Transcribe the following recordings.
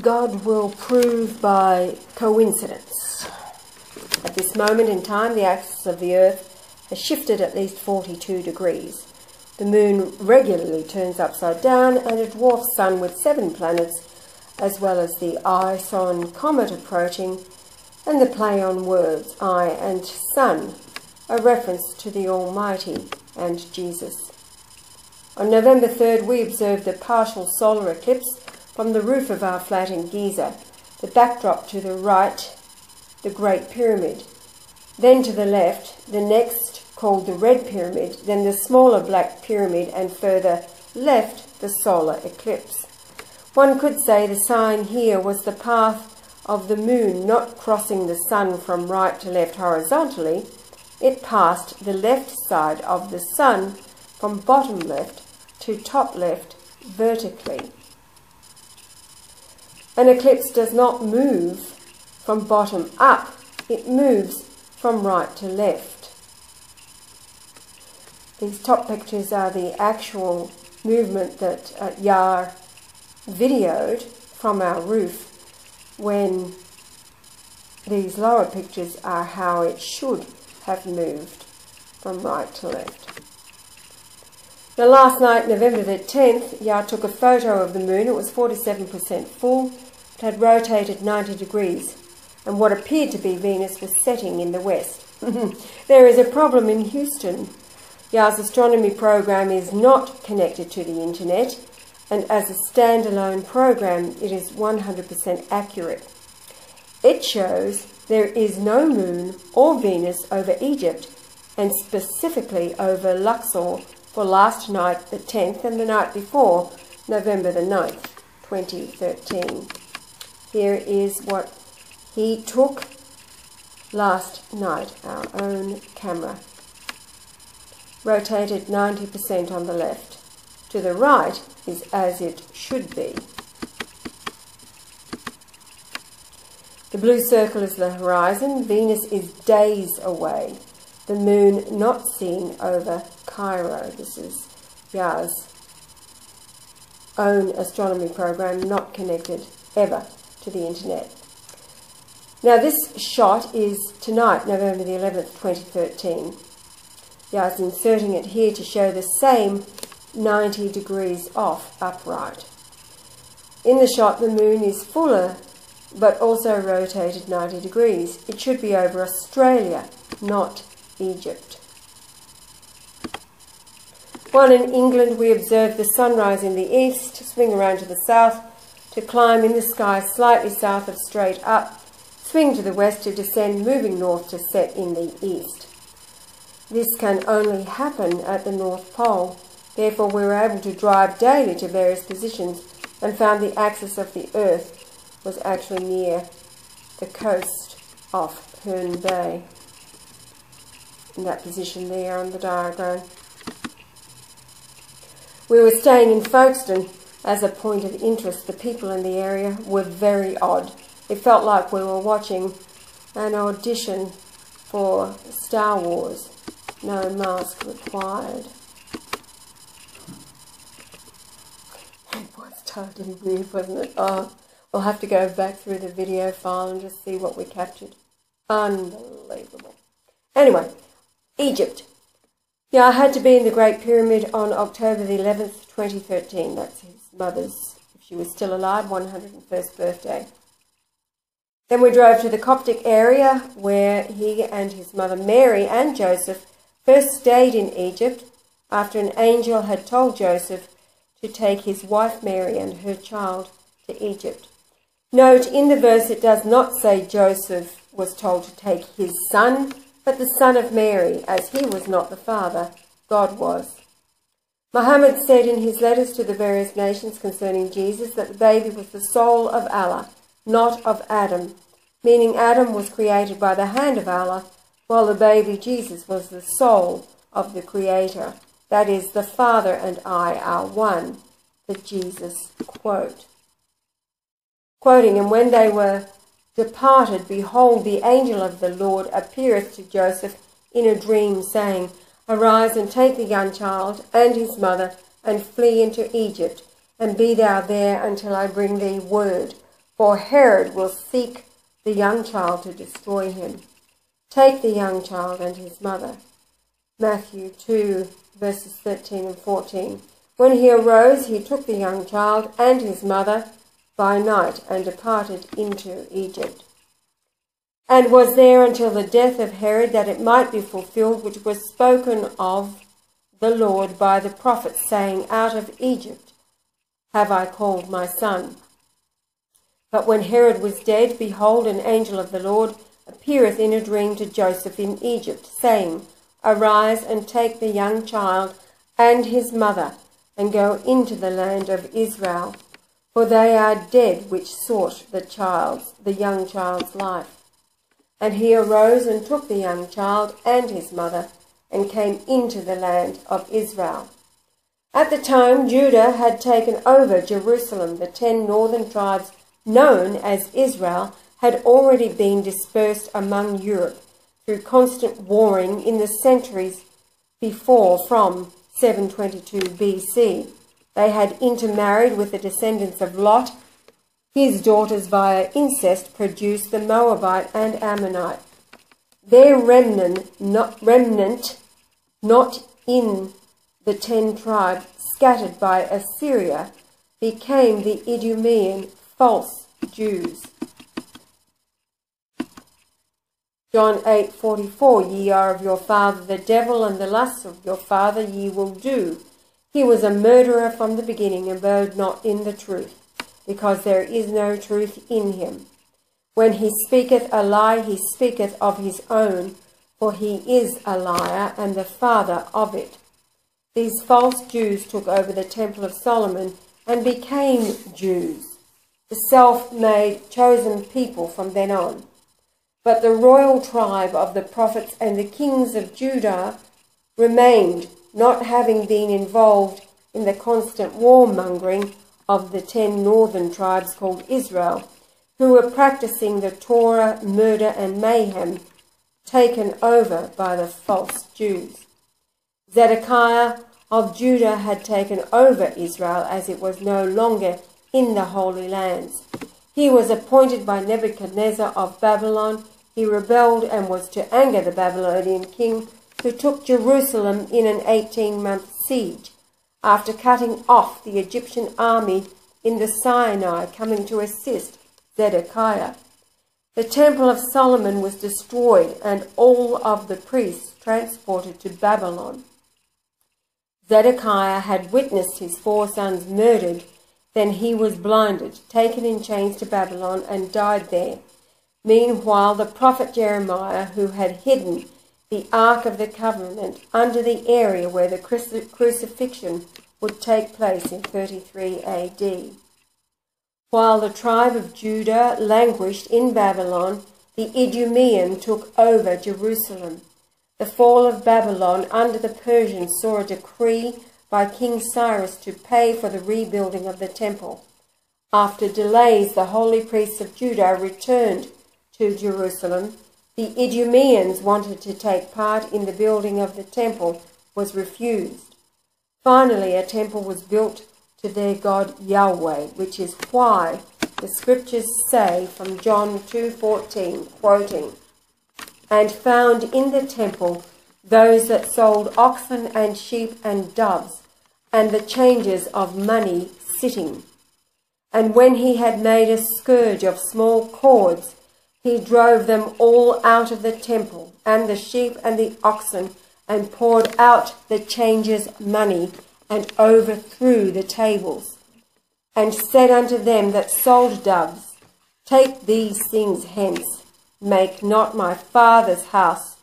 God will prove by coincidence. At this moment in time, the axis of the Earth has shifted at least 42 degrees. The moon regularly turns upside down, and a dwarf sun with 7 planets, as well as the Ison comet approaching, and the play on words, eye and sun, a reference to the Almighty and Jesus. On November 3rd, we observed a partial solar eclipse from the roof of our flat in Giza. The backdrop to the right, the Great Pyramid. Then to the left, the next, called the Red Pyramid, then the smaller Black Pyramid, and further left, the solar eclipse. One could say the sign here was the path of the moon not crossing the sun from right to left horizontally. It passed the left side of the sun from bottom left to top left vertically. An eclipse does not move from bottom up, it moves from right to left. These top pictures are the actual movement that Yah videoed from our roof, when these lower pictures are how it should have moved from right to left. Now last night, November the 10th, Yah took a photo of the moon. It was 47% full. It had rotated 90 degrees, and what appeared to be Venus was setting in the west. There is a problem in Houston. Yah's astronomy program is not connected to the internet, and as a standalone program, it is 100% accurate. It shows there is no moon or Venus over Egypt, and specifically over Luxor, for last night the 10th and the night before, November the 9th, 2013. Here is what he took last night, our own camera. Rotated 90% on the left. To the right is as it should be. The blue circle is the horizon. Venus is days away. The moon not seen over Cairo. This is Yah's own astronomy program, not connected ever to the internet. Now this shot is tonight, November the 11th, 2013. Yah's inserting it here to show the same 90 degrees off upright. In the shot, the moon is fuller, but also rotated 90 degrees. It should be over Australia, not Egypt. While in England, we observed the sunrise in the east, swing around to the south, to climb in the sky slightly south of straight up, swing to the west to descend, moving north to set in the east. This can only happen at the North Pole. Therefore, we were able to drive daily to various positions and found the axis of the Earth was actually near the coast off Herne Bay. In that position there on the diagram. We were staying in Folkestone as a point of interest. The people in the area were very odd. It felt like we were watching an audition for Star Wars. No mask required. It was totally weird, wasn't it? Oh, we'll have to go back through the video file and just see what we captured. Unbelievable. Anyway, Egypt. Yeah, I had to be in the Great Pyramid on October the 11th, 2013. That's his mother's, if she was still alive, 101st birthday. Then we drove to the Coptic area where he and his mother Mary and Joseph first stayed in Egypt after an angel had told Joseph to take his wife Mary and her child to Egypt. Note, in the verse it does not say Joseph was told to take his son, but the son of Mary, as he was not the father, God was. Muhammad said in his letters to the various nations concerning Jesus that the baby was the soul of Allah, not of Adam, meaning Adam was created by the hand of Allah, while the baby Jesus was the soul of the Creator. That is, the Father and I are one, the Jesus quote. Quoting, and when they were departed, behold, the angel of the Lord appeareth to Joseph in a dream, saying, Arise and take the young child and his mother, and flee into Egypt, and be thou there until I bring thee word. for Herod will seek the young child to destroy him. Take the young child and his mother. Matthew 2, verses 13 and 14. When he arose, he took the young child and his mother by night and departed into Egypt, and was there until the death of Herod, that it might be fulfilled which was spoken of the Lord by the prophet, saying, Out of Egypt have I called my son. But when Herod was dead, behold, an angel of the Lord appeareth in a dream to Joseph in Egypt, saying, Arise and take the young child and his mother, and go into the land of Israel, for they are dead which sought the young child's life. And he arose and took the young child and his mother, and came into the land of Israel. At the time Judah had taken over Jerusalem, the 10 northern tribes known as Israel had already been dispersed among Europe through constant warring in the centuries before. From 722 BC, they had intermarried with the descendants of Lot. His daughters via incest produced the Moabite and Ammonite. Their remnant not in the 10 tribes scattered by Assyria, became the Idumean false Jews. John 8:44, Ye are of your father the devil, and the lusts of your father ye will do. He was a murderer from the beginning, and abode not in the truth, because there is no truth in him. When he speaketh a lie, he speaketh of his own, for he is a liar, and the father of it. These false Jews took over the temple of Solomon, and became Jews, the self-made chosen people from then on. But the royal tribe of the prophets and the kings of Judah remained, not having been involved in the constant warmongering of the 10 northern tribes called Israel, who were practicing the Torah, murder and mayhem, taken over by the false Jews. Zedekiah of Judah had taken over Israel, as it was no longer in the Holy Lands. He was appointed by Nebuchadnezzar of Babylon. He rebelled and was to anger the Babylonian king, who took Jerusalem in an 18-month siege, after cutting off the Egyptian army in the Sinai coming to assist Zedekiah. The temple of Solomon was destroyed, and all of the priests transported to Babylon. Zedekiah had witnessed his 4 sons murdered. Then he was blinded, taken in chains to Babylon, and died there. Meanwhile, the prophet Jeremiah, who had hidden the Ark of the Covenant under the area where the crucifixion would take place in 33 AD. While the tribe of Judah languished in Babylon, the Idumean took over Jerusalem. The fall of Babylon under the Persians saw a decree by King Cyrus to pay for the rebuilding of the temple. After delays, the holy priests of Judah returned to Jerusalem. The Idumeans wanted to take part in the building of the temple, was refused. Finally, a temple was built to their God Yahweh, which is why the scriptures say from John 2:14, quoting, And found in the temple those that sold oxen and sheep and doves, and the changers of money sitting. And when he had made a scourge of small cords, he drove them all out of the temple, and the sheep and the oxen, and poured out the changers' money, and overthrew the tables, and said unto them that sold doves, Take these things hence, make not my Father's house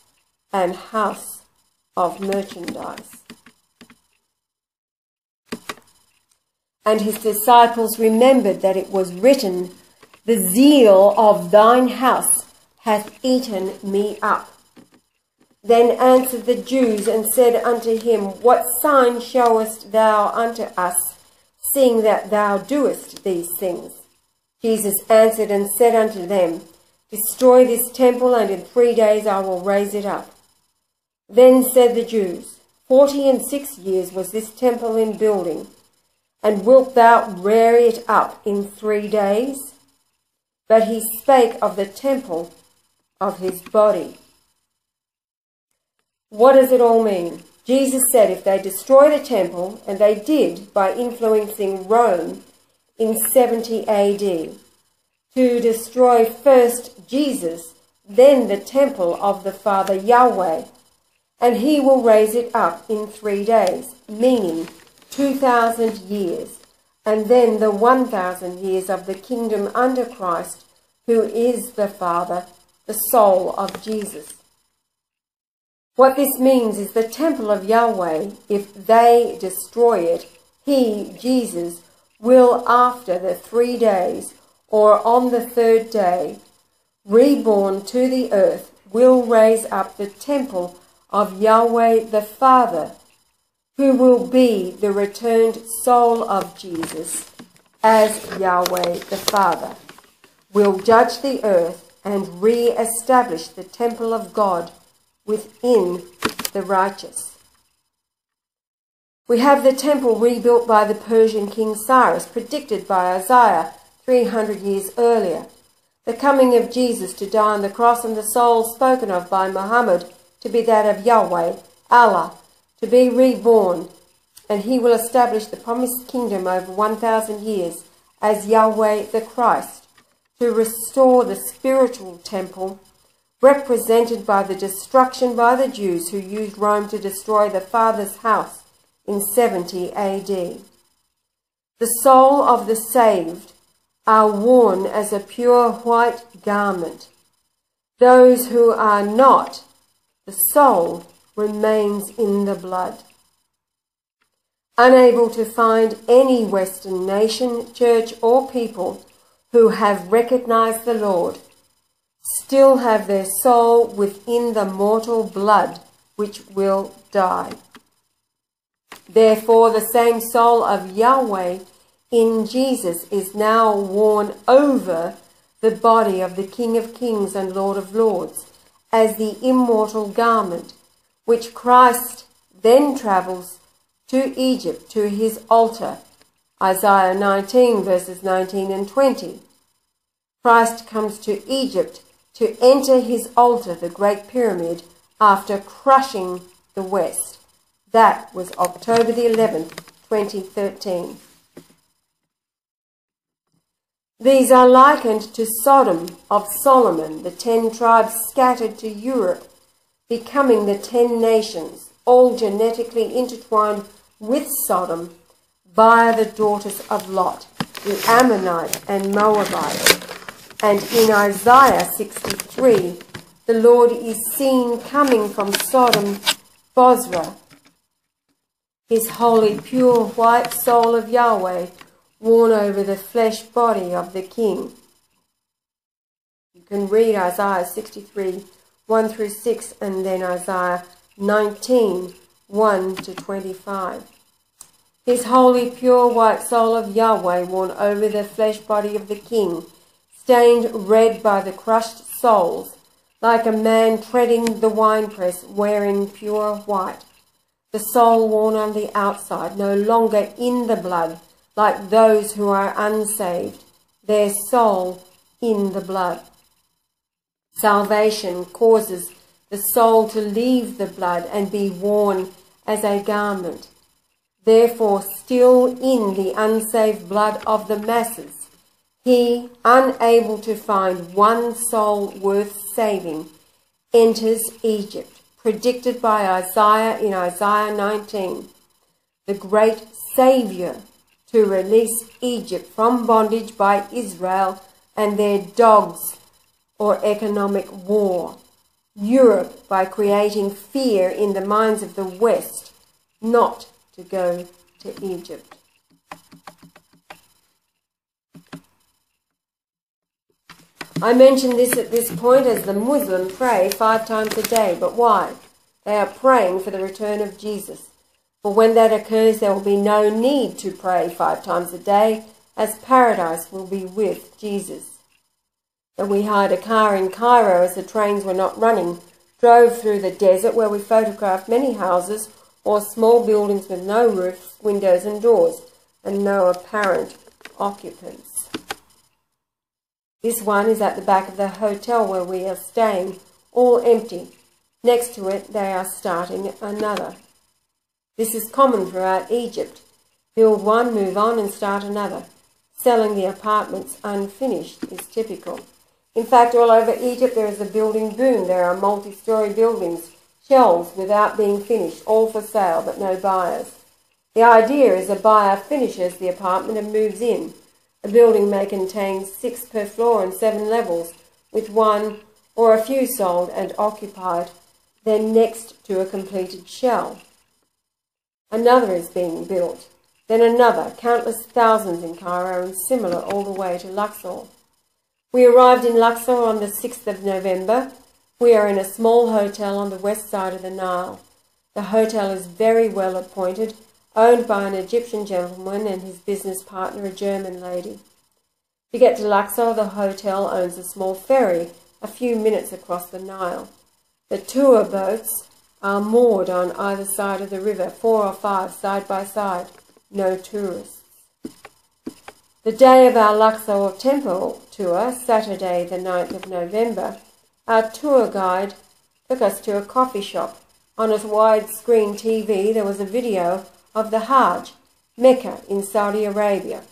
an house of merchandise. And his disciples remembered that it was written, The zeal of thine house hath eaten me up. Then answered the Jews and said unto him, What sign showest thou unto us, seeing that thou doest these things? Jesus answered and said unto them, Destroy this temple, and in 3 days I will raise it up. Then said the Jews, 46 years was this temple in building, and wilt thou rear it up in 3 days? but he spake of the temple of his body. What does it all mean? Jesus said if they destroy the temple, and they did by influencing Rome in 70 AD, to destroy first Jesus, then the temple of the Father Yahweh, and he will raise it up in 3 days, meaning 2,000 years, and then the 1,000 years of the kingdom under Christ, who is the Father, the soul of Jesus. What this means is the temple of Yahweh, if they destroy it, he, Jesus, will after the 3 days, or on the 3rd day, reborn to the earth, will raise up the temple of Yahweh the Father, who will be the returned soul of Jesus, as Yahweh the Father, will judge the earth and re-establish the temple of God within the righteous. We have the temple rebuilt by the Persian king Cyrus, predicted by Isaiah 300 years earlier. The coming of Jesus to die on the cross, and the soul spoken of by Muhammad to be that of Yahweh, Allah, to be reborn, and he will establish the promised kingdom over 1,000 years as Yahweh the Christ, to restore the spiritual temple represented by the destruction by the Jews who used Rome to destroy the Father's house in 70 AD. The soul of the saved are worn as a pure white garment. Those who are not, the soul remains in the blood. Unable to find any Western nation, church or people who have recognized the Lord, still have their soul within the mortal blood which will die. Therefore, the same soul of Yahweh in Jesus is now worn over the body of the King of Kings and Lord of Lords as the immortal garment, which Christ then travels to Egypt, to his altar. Isaiah 19 verses 19 and 20. Christ comes to Egypt to enter his altar, the Great Pyramid, after crushing the West. That was October the 11th, 2013. These are likened to Sodom of Solomon, the 10 tribes scattered to Europe, becoming the 10 nations, all genetically intertwined with Sodom via the daughters of Lot, the Ammonite and Moabite. And in Isaiah 63, the Lord is seen coming from Sodom, Bozrah, his holy, pure, white soul of Yahweh, worn over the flesh body of the king. You can read Isaiah 63, 1 through 6, and then Isaiah 19, 1 to 25. His holy, pure, white soul of Yahweh, worn over the flesh body of the king, stained red by the crushed souls, like a man treading the winepress, wearing pure white. The soul worn on the outside, no longer in the blood, like those who are unsaved, their soul in the blood. Salvation causes the soul to leave the blood and be worn as a garment. Therefore, still in the unsaved blood of the masses, he, unable to find one soul worth saving, enters Egypt, predicted by Isaiah in Isaiah 19, the great Saviour to release Egypt from bondage by Israel and their dogs or economic war. Europe by creating fear in the minds of the West not to go to Egypt. I mention this at this point as the Muslim pray 5 times a day. But why? They are praying for the return of Jesus. For when that occurs, there will be no need to pray 5 times a day, as paradise will be with Jesus. And we hired a car in Cairo as the trains were not running, drove through the desert where we photographed many houses or small buildings with no roofs, windows and doors, and no apparent occupants. This one is at the back of the hotel where we are staying, all empty. Next to it, they are starting another. This is common throughout Egypt. Build one, move on and start another. Selling the apartments unfinished is typical. In fact, all over Egypt there is a building boom. There are multi-storey buildings, shells without being finished, all for sale but no buyers. The idea is a buyer finishes the apartment and moves in. A building may contain 6 per floor and 7 levels, with one or a few sold and occupied, then next to a completed shell. Another is being built, then another, countless thousands in Cairo and similar all the way to Luxor. We arrived in Luxor on the 6th of November. We are in a small hotel on the west side of the Nile. The hotel is very well appointed, owned by an Egyptian gentleman and his business partner, a German lady. To get to Luxor, the hotel owns a small ferry a few minutes across the Nile. The tour boats are moored on either side of the river, 4 or 5 side by side. No tourists. The day of our Luxor temple tour, Saturday the 9th of November, our tour guide took us to a coffee shop. On a widescreen TV there was a video of the Hajj, Mecca in Saudi Arabia.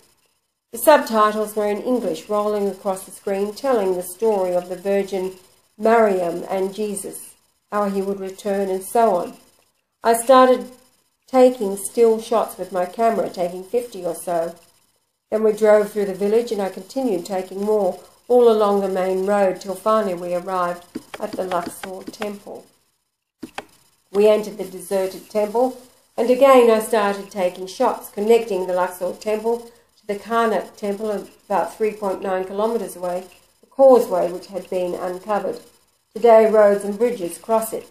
The subtitles were in English, rolling across the screen, telling the story of the Virgin Maryam and Jesus, how he would return and so on. I started taking still shots with my camera, taking 50 or so. Then we drove through the village and I continued taking more, all along the main road, till finally we arrived at the Luxor temple. We entered the deserted temple, and again I started taking shots, connecting the Luxor temple to the Credunt temple about 3.9 kilometres away, the causeway which had been uncovered. Today roads and bridges cross it.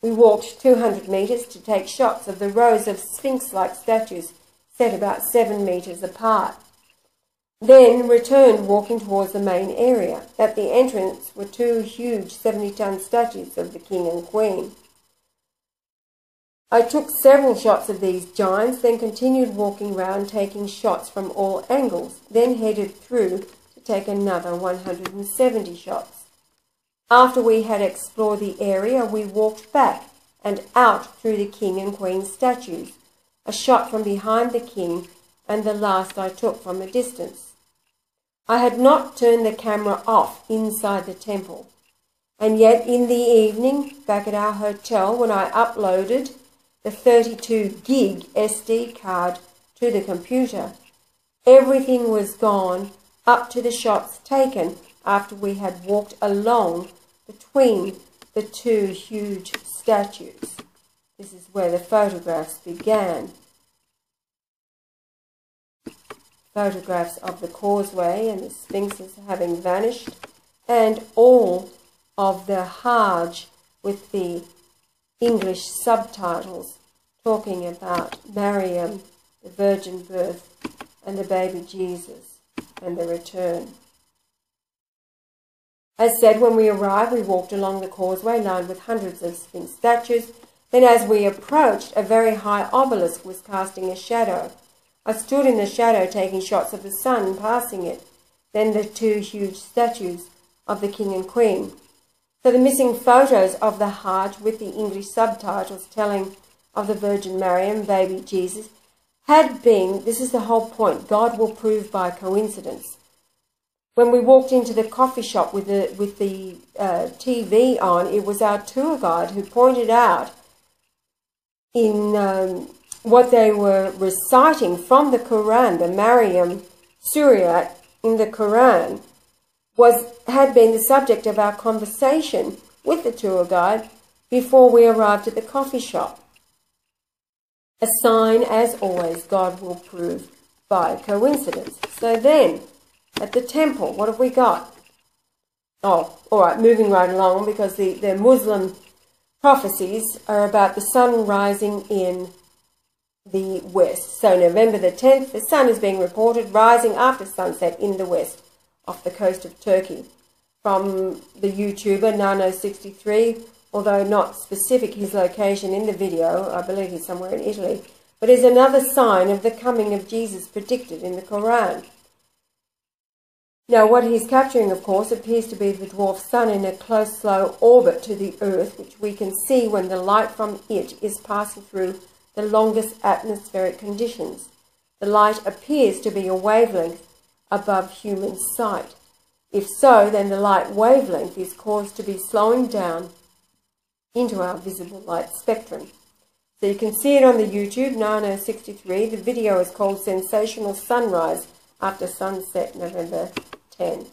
We walked 200 metres to take shots of the rows of sphinx-like statues set about 7 metres apart. Then returned walking towards the main area. At the entrance were 2 huge 70-ton statues of the king and queen. I took several shots of these giants, then continued walking round taking shots from all angles, then headed through to take another 170 shots. After we had explored the area, we walked back and out through the king and queen statues, a shot from behind the king and the last I took from a distance. I had not turned the camera off inside the temple, and yet in the evening, back at our hotel, when I uploaded the 32 gig SD card to the computer, everything was gone up to the shots taken after we had walked along between the 2 huge statues. This is where the photographs began. Photographs of the causeway and the sphinxes having vanished, and all of the Hajj with the English subtitles talking about Maryam, the virgin birth, and the baby Jesus, and the return. As said, when we arrived, we walked along the causeway lined with hundreds of sphinx statues. Then as we approached, a very high obelisk was casting a shadow. I stood in the shadow taking shots of the sun passing it, then the 2 huge statues of the king and queen. So the missing photos of the Hajj with the English subtitles telling of the Virgin Maryam, baby Jesus, had been, this is the whole point, God will prove by coincidence. When we walked into the coffee shop with the TV on, it was our tour guide who pointed out in what they were reciting from the Quran, the Maryam Surah in the Quran, had been the subject of our conversation with the tour guide before we arrived at the coffee shop. A sign, as always, God will prove by coincidence. So then, at the temple, what have we got? Oh, all right, moving right along, because the Muslim prophecies are about the sun rising in the west. So November the 10th, the sun is being reported rising after sunset in the west, off the coast of Turkey. From the YouTuber Nano63, although not specific his location in the video, I believe he's somewhere in Italy, but is another sign of the coming of Jesus predicted in the Quran. Now, what he's capturing, of course, appears to be the dwarf sun in a close, slow orbit to the Earth, which we can see when the light from it is passing through the longest atmospheric conditions. The light appears to be a wavelength above human sight. If so, then the light wavelength is caused to be slowing down into our visible light spectrum. So you can see it on the YouTube, 9063. The video is called Sensational Sunrise after Sunset, November 10.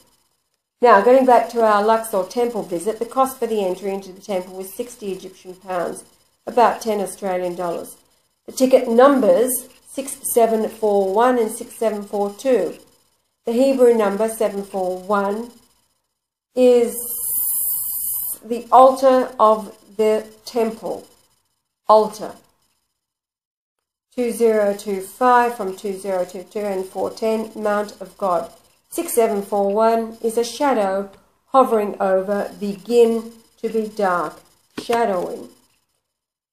Now, going back to our Luxor temple visit, the cost for the entry into the temple was 60 Egyptian pounds, about 10 Australian dollars. The ticket numbers 6741 and 6742. The Hebrew number 741 is the altar of the temple. Altar. 2025 from 2022 and 410, Mount of God. 6741 is a shadow hovering over, begin to be dark, shadowing.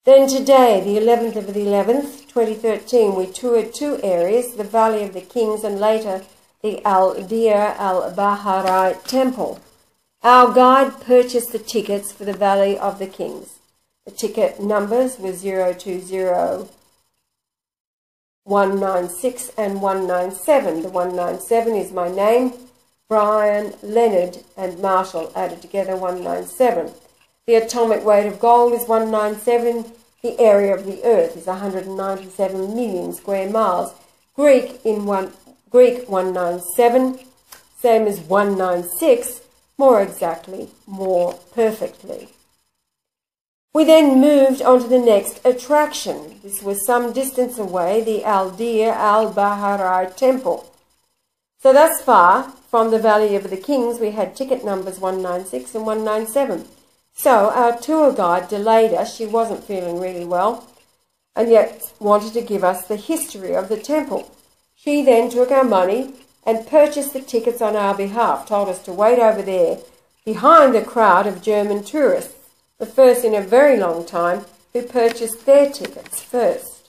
Then today, the 11th of the 11th, 2013, we toured two areas, the Valley of the Kings and later the Al-Dir al-Baharai Temple. Our guide purchased the tickets for the Valley of the Kings. The ticket numbers were 020 196 and 197. The 197 is my name, Brian, Leonard and Marshall, added together 197. The atomic weight of gold is 197. The area of the earth is 197 million square miles. Greek 197, same as 196, more exactly, more perfectly. We then moved on to the next attraction. This was some distance away, the Al-Dir al-Baharai Temple. So thus far, from the Valley of the Kings, we had ticket numbers 196 and 197. So our tour guide delayed us. She wasn't feeling really well, and yet wanted to give us the history of the temple. She then took our money and purchased the tickets on our behalf, told us to wait over there, behind the crowd of German tourists, the first in a very long time, who purchased their tickets first.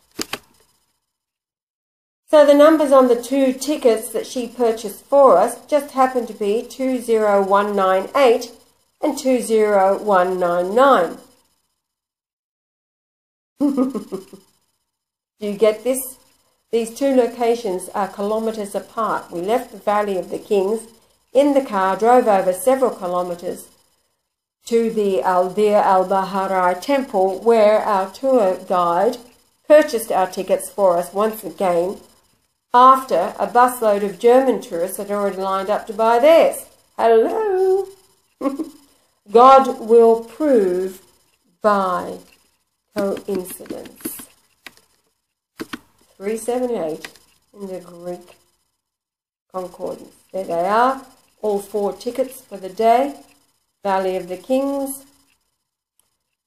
So the numbers on the two tickets that she purchased for us just happened to be 20198 and 20199. Do you get this? These two locations are kilometres apart. We left the Valley of the Kings in the car, drove over several kilometres to the Al-Dir al-Baharai Temple, where our tour guide purchased our tickets for us once again after a busload of German tourists had already lined up to buy theirs. Hello! God will prove by coincidence. 378 in the Greek Concordance. There they are, all four tickets for the day. Valley of the Kings,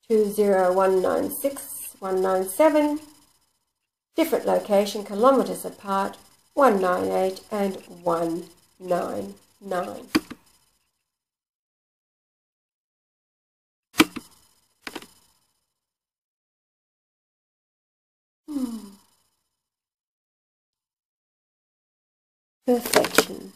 20196, 197, different location, kilometres apart, 198 and 199. Perfection.